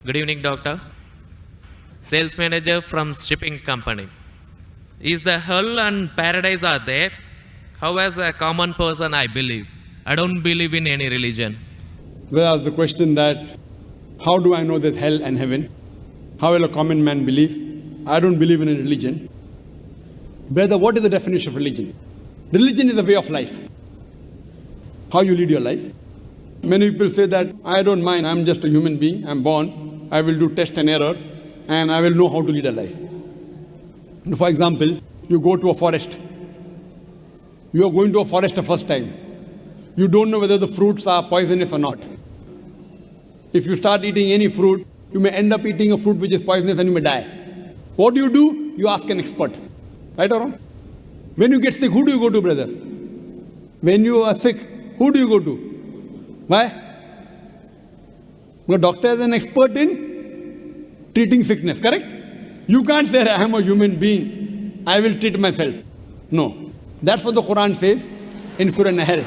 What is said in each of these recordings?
Good evening, doctor. Sales manager from shipping company. Is the hell and paradise are there? How as a common person I believe. I don't believe in any religion. Well, ask the question that, how do I know there's hell and heaven? How will a common man believe? I don't believe in a religion. Brother, what is the definition of religion? Religion is a way of life. How you lead your life. Many people say that, I don't mind, I'm just a human being, I'm born, I will do test and error, and I will know how to lead a life. For example, you go to a forest. You are going to a forest the first time. You don't know whether the fruits are poisonous or not. If you start eating any fruit, you may end up eating a fruit which is poisonous and you may die. What do? You ask an expert. Right or wrong? When you get sick, who do you go to, brother? When you are sick, who do you go to? Why? The doctor is an expert in treating sickness, correct? You can't say, I am a human being, I will treat myself. No. That's what the Quran says in Surah Nahl.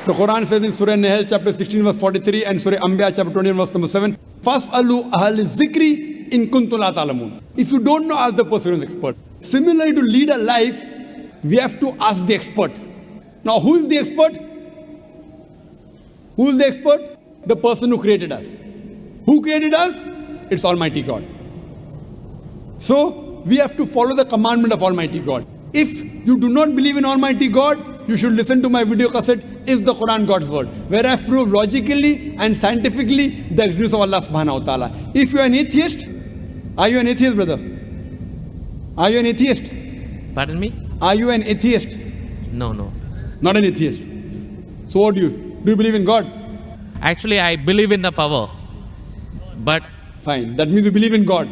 The Quran says in Surah Nahl chapter 16 verse 43 and Surah Anbiya chapter 20 verse number 7, Fas'alu ahal zikri in kuntum la ta'lamun. If you don't know, ask the person who is expert. Similarly, to lead a life, we have to ask the expert. Now, who is the expert? Who is the expert? The person who created us. Who created us? It's Almighty God. So, we have to follow the commandment of Almighty God. If you do not believe in Almighty God, you should listen to my video cassette, Is the Quran God's Word? Where I have proved logically and scientifically the existence of Allah subhanahu wa ta'ala. If you are an atheist, are you an atheist, brother? Are you an atheist? Pardon me? Are you an atheist? No. Not an atheist. So what do you? Do you believe in God? Actually, I believe in the power. But Fine. That means you believe in God.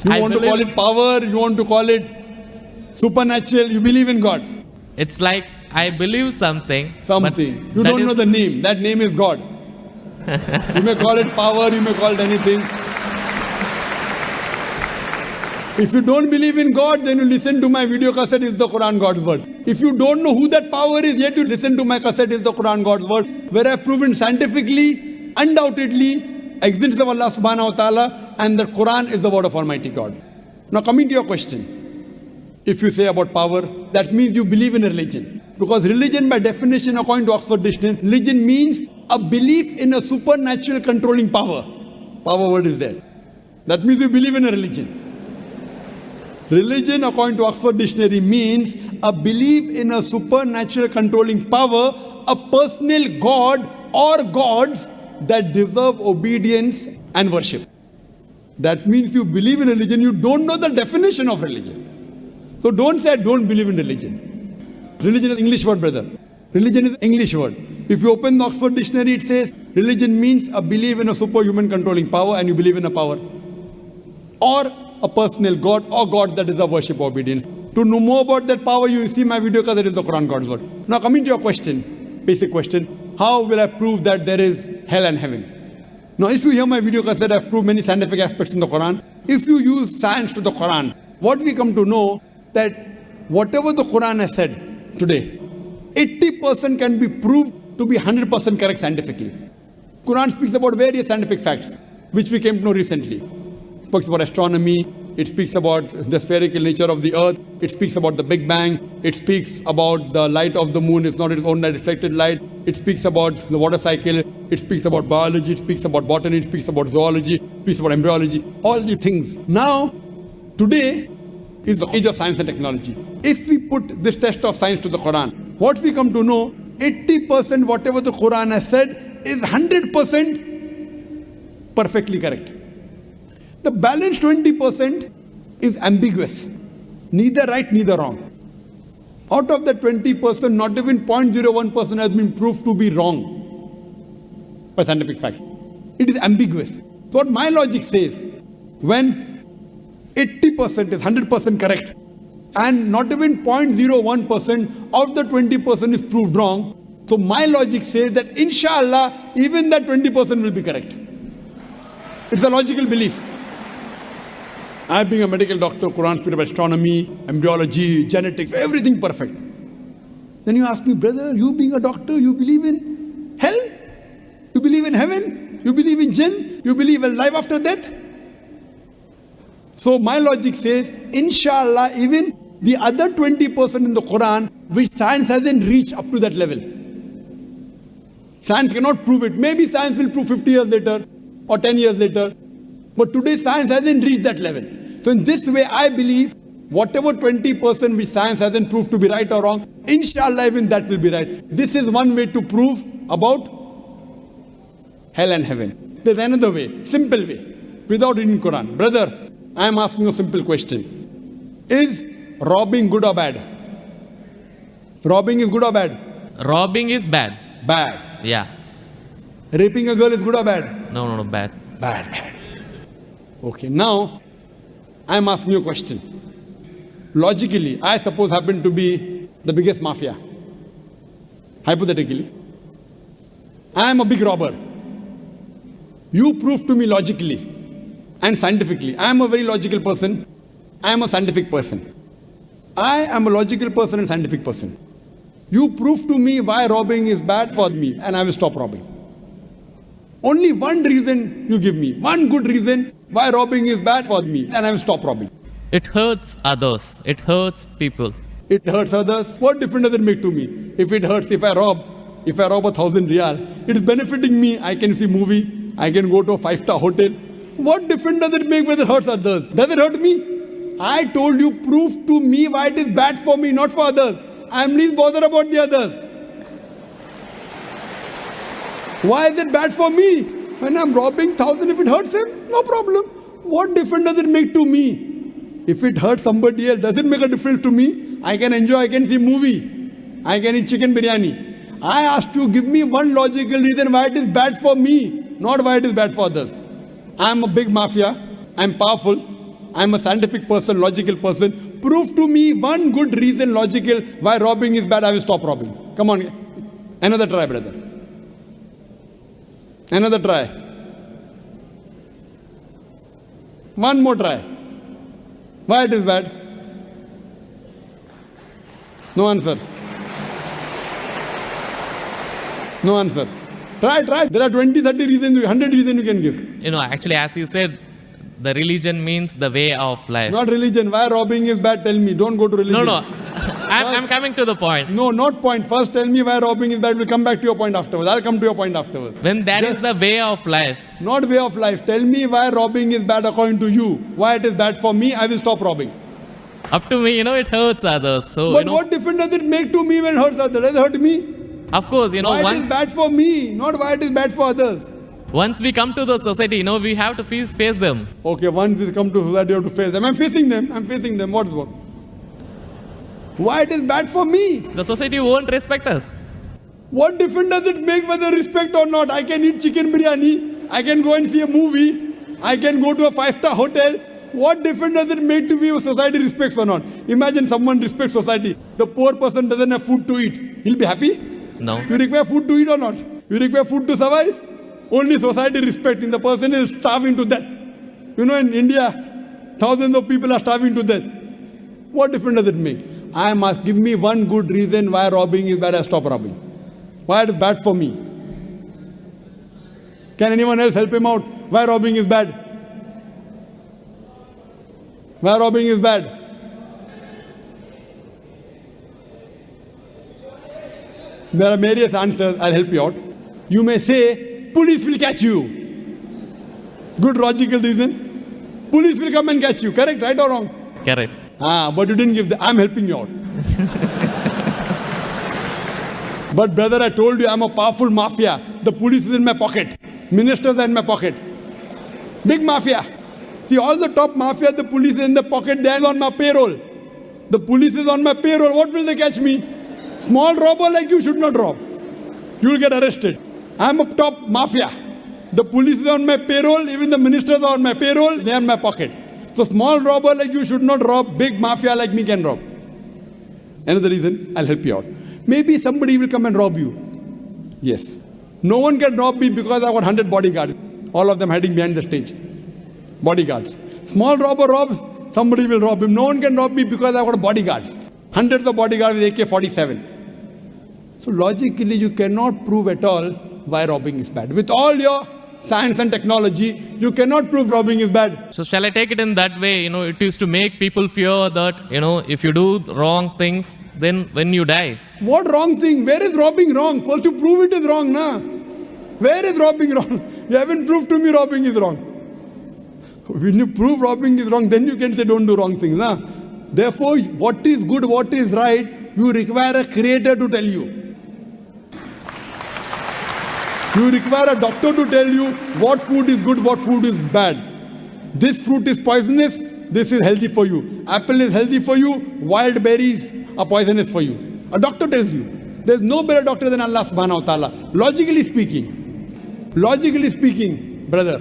You I want to call believe- it power, you want to call it supernatural, you believe in God. it's like I believe something. but Something. You that don't is- know the name. That name is God. You may call it power, you may call it anything. If you don't believe in God, then you listen to my video cassette, Is the Quran God's Word? If you don't know who that power is, yet you listen to my cassette, Is the Quran God's Word? Where I have proven scientifically, undoubtedly, existence of Allah subhanahu wa ta'ala, and the Quran is the word of Almighty God. Now coming to your question, if you say about power, that means you believe in a religion. Because religion by definition, according to Oxford Dictionary, religion means a belief in a supernatural controlling power. Power word is there. That means you believe in a religion. Religion, according to Oxford Dictionary, means a belief in a supernatural controlling power, a personal God or gods that deserve obedience and worship. That means you believe in religion, you don't know the definition of religion. So don't say, I don't believe in religion. Religion is English word, brother. Religion is English word. If you open the Oxford Dictionary, it says, religion means a belief in a superhuman controlling power, and you believe in a power. Or a personal God or God that deserve worship or obedience. To know more about that power, you see my video because it is the Quran God's Word. Now coming to your question, basic question, how will I prove that there is hell and heaven? Now if you hear my video cassette, I've proved many scientific aspects in the Quran. If you use science to the Quran, what we come to know that whatever the Quran has said today, 80% can be proved to be 100% correct scientifically. Quran speaks about various scientific facts, which we came to know recently. It speaks about astronomy, it speaks about the spherical nature of the earth, it speaks about the Big Bang, it speaks about the light of the moon is not its own reflected light, it speaks about the water cycle, it speaks about biology, it speaks about botany, it speaks about zoology, it speaks about embryology, all these things. Now, today is the age of science and technology. If we put this test of science to the Quran, what we come to know, 80% whatever the Quran has said is 100% perfectly correct. The balance 20% is ambiguous. Neither right, neither wrong. Out of the 20%, not even 0.01% has been proved to be wrong by scientific fact. It is ambiguous. So what my logic says, when 80% is 100% correct, and not even 0.01% of the 20% is proved wrong, so my logic says that inshallah, even that 20% will be correct. It's a logical belief. I being a medical doctor, Quran speaks about astronomy, embryology, genetics, everything perfect. Then you ask me, brother, you being a doctor, you believe in hell? believe in heaven? You believe in jinn? You believe in life after death? So my logic says, inshallah, even the other 20% in the Quran, which science hasn't reached up to that level. Science cannot prove it. Maybe science will prove 50 years later or 10 years later. But today science hasn't reached that level. So in this way, I believe whatever 20% which science hasn't proved to be right or wrong, inshallah even that will be right. This is one way to prove about hell and heaven. There's another way, simple way, without reading Quran. Brother, I am asking a simple question. Is robbing good or bad? Robbing is good or bad? Robbing is bad. Bad. Yeah. Raping a girl is good or bad? No, bad. Bad. Okay, now I am asking you a question. Logically, I suppose happen to be the biggest mafia. Hypothetically. I am a big robber. You prove to me logically and scientifically. I am a very logical person. I am a scientific person. I am a logical person and scientific person. You prove to me why robbing is bad for me and I will stop robbing. Only one reason you give me, one good reason why robbing is bad for me and I will stop robbing. It hurts others. It hurts people. It hurts others. What difference does it make to me? If it hurts, if I rob 1,000 riyal, it is benefiting me. I can see movie. I can go to a 5-star hotel. What difference does it make whether it hurts others? Does it hurt me? I told you, prove to me why it is bad for me, not for others. I am least bothered about the others. Why is it bad for me? When I am robbing 1,000, if it hurts him, no problem. What difference does it make to me? If it hurts somebody else, does it make a difference to me? I can enjoy, I can see movie. I can eat chicken biryani. I asked you, give me one logical reason why it is bad for me, not why it is bad for others. I am a big mafia. I am powerful. I am a scientific person, logical person. Prove to me one good reason, logical, why robbing is bad. I will stop robbing. Come on. Another try, brother. Another try. One more try. Why it is bad? No answer. No answer. Try. There are 20, 30 reasons, 100 reasons you can give. Actually, as you said, the religion means the way of life. Not religion. Why robbing is bad? Tell me. Don't go to religion. No. I'm coming to the point. No, not point. First tell me why robbing is bad. We'll come back to your point afterwards. I'll come to your point afterwards. When that is the way of life. Not way of life. Tell me why robbing is bad according to you. Why it is bad for me, I will stop robbing. Up to me, it hurts others. So, but what difference does it make to me when it hurts others? Does it hurt me? Of course, why it is bad for me, not why it is bad for others. Once we come to the society, we have to face them. Okay, once we come to society, you have to face them. I'm facing them. What's what? Why it is bad for me? The society won't respect us. What difference does it make whether respect or not? I can eat chicken biryani. I can go and see a movie. I can go to a 5-star hotel. What difference does it make to me if society respects or not? Imagine someone respects society. The poor person doesn't have food to eat. He'll be happy? No. You require food to eat or not? You require food to survive? Only society respecting. The person is starving to death. In India, thousands of people are starving to death. What difference does it make? I must give me one good reason why robbing is bad. I stop robbing. Why it is bad for me? Can anyone else help him out? Why robbing is bad? Why robbing is bad? There are various answers. I'll help you out. You may say, police will catch you. Good logical reason. Police will come and catch you. Correct, right or wrong? Correct. But you didn't give the, I'm helping you out. But brother, I told you I'm a powerful mafia. The police is in my pocket. Ministers are in my pocket. Big mafia. See, all the top mafia, the police is in the pocket, they are on my payroll. The police is on my payroll. What will they catch me? Small robber like you should not rob. You will get arrested. I'm a top mafia. The police is on my payroll. Even the ministers are on my payroll. They are in my pocket. So small robber like you should not rob. Big mafia like me can rob. Another reason, I'll help you out. Maybe somebody will come and rob you. Yes. No one can rob me because I've got 100 bodyguards. All of them hiding behind the stage. Bodyguards. Small robber robs, somebody will rob him. No one can rob me because I've got bodyguards. Hundreds of bodyguards with AK-47. So logically, you cannot prove at all why robbing is bad. With all your science and technology, you cannot prove robbing is bad. So shall I take it in that way? It is to make people fear that, if you do wrong things, then when you die. What wrong thing? Where is robbing wrong? First to prove it is wrong, na? Where is robbing wrong? You haven't proved to me robbing is wrong. When you prove robbing is wrong, then you can say don't do wrong things, na? Therefore, what is good, what is right, you require a creator to tell you. You require a doctor to tell you what food is good, what food is bad. This fruit is poisonous, this is healthy for you. Apple is healthy for you, wild berries are poisonous for you. A doctor tells you. There's no better doctor than Allah subhanahu wa ta'ala. Logically speaking, brother,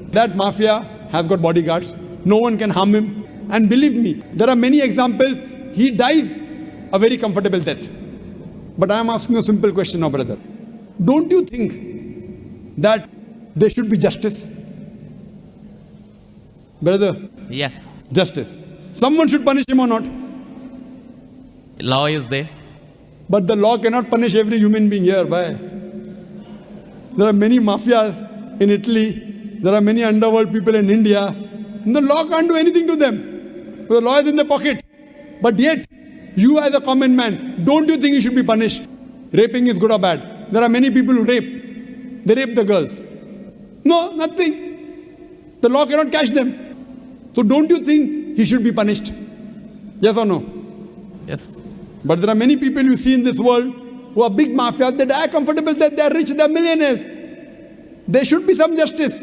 that mafia has got bodyguards. No one can harm him. And believe me, there are many examples. He dies a very comfortable death. But I am asking you a simple question now, brother. Don't you think that there should be justice? Brother, Yes. justice. Someone should punish him or not? Law is there. But the law cannot punish every human being here. Why? There are many mafias in Italy. There are many underworld people in India. And the law can't do anything to them. The law is in their pocket. But yet, you as a common man, don't you think you should be punished? Raping is good or bad? There are many people who rape. They rape the girls. No, nothing. The law cannot catch them. So don't you think he should be punished? Yes or no? Yes. But there are many people you see in this world who are big mafias. They die comfortable, that they are rich, they are millionaires. There should be some justice.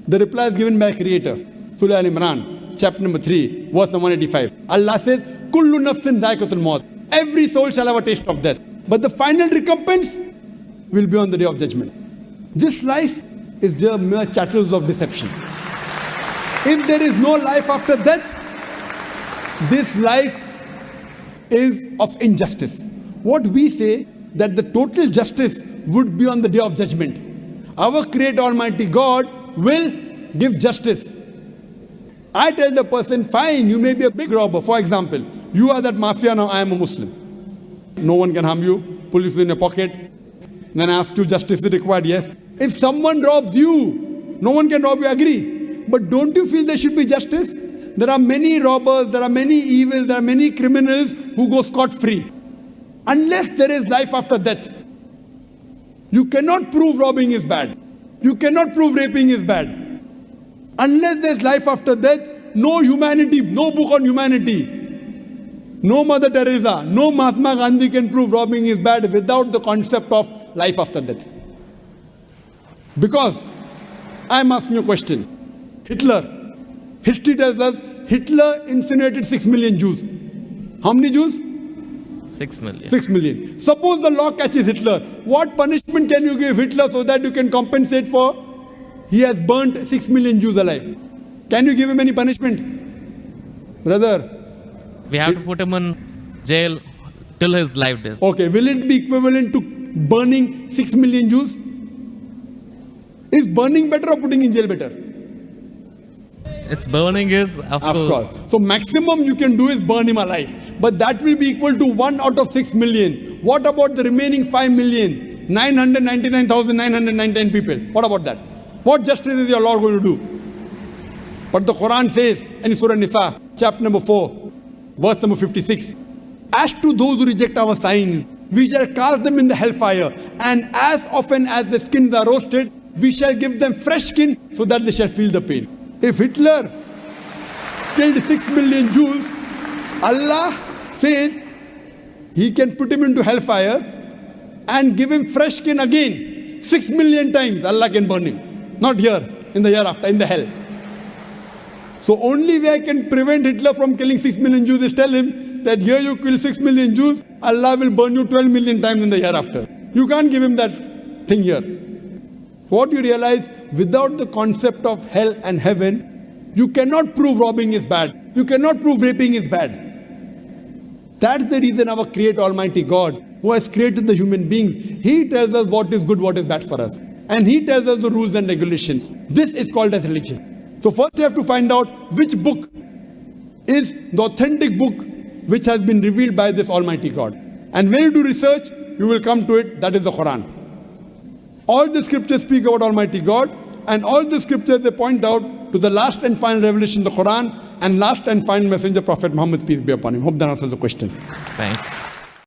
The reply is given by Creator. Surah Al-Imran, chapter number 3, verse number 185. Allah says, Kullu nafsin zaikatul maut. Every soul shall have a taste of death. But the final recompense will be on the day of judgment. This life is just mere chattels of deception. If there is no life after death, this life is of injustice. What we say that the total justice would be on the day of judgment. Our Creator Almighty God will give justice. I tell the person, fine, you may be a big robber. For example, you are that mafia, now I am a Muslim. No one can harm you. Police is in your pocket. Then I ask you, justice is required. Yes. If someone robs you, no one can rob you, agree. But don't you feel there should be justice? There are many robbers, there are many evil, there are many criminals who go scot-free. Unless there is life after death, you cannot prove robbing is bad. You cannot prove raping is bad. Unless there is life after death, no humanity, no book on humanity, no Mother Teresa, no Mahatma Gandhi can prove robbing is bad without the concept of life after death. Because I am asking you a question. Hitler, history tells us Hitler incinerated 6 million Jews. How many Jews? 6 million. 6 million. Suppose the law catches Hitler. What punishment can you give Hitler so that you can compensate for? He has burnt 6 million Jews alive. Can you give him any punishment? Brother. We have to put him in jail till his life death. Okay, will it be equivalent to burning 6 million Jews? Is burning better or putting in jail better? It's burning is, of course. So maximum you can do is burn him alive. But that will be equal to 1 out of 6 million. What about the remaining 5,999,999 people? What about that? What justice is your Lord going to do? But the Quran says in Surah Nisa, chapter number 4, verse number 56, as to those who reject our signs, we shall cast them in the hellfire, and as often as the skins are roasted, we shall give them fresh skin so that they shall feel the pain. If Hitler killed 6 million Jews, Allah says He can put him into hellfire and give him fresh skin again. 6 million times Allah can burn him. Not here, in the hereafter, in the hell. So only way I can prevent Hitler from killing 6 million Jews is tell him that here you kill 6 million Jews, Allah will burn you 12 million times in the hereafter. You can't give him that thing here. What you realize, without the concept of hell and heaven, you cannot prove robbing is bad. You cannot prove raping is bad. That's the reason our Creator Almighty God, who has created the human beings, He tells us what is good, what is bad for us. And He tells us the rules and regulations. This is called as religion. So first you have to find out which book is the authentic book which has been revealed by this Almighty God. And when you do research, you will come to it, that is the Quran. All the scriptures speak about Almighty God, and all the scriptures they point out to the last and final revelation, the Quran, and last and final messenger, Prophet Muhammad, peace be upon him. Hope that answers the question. Thanks.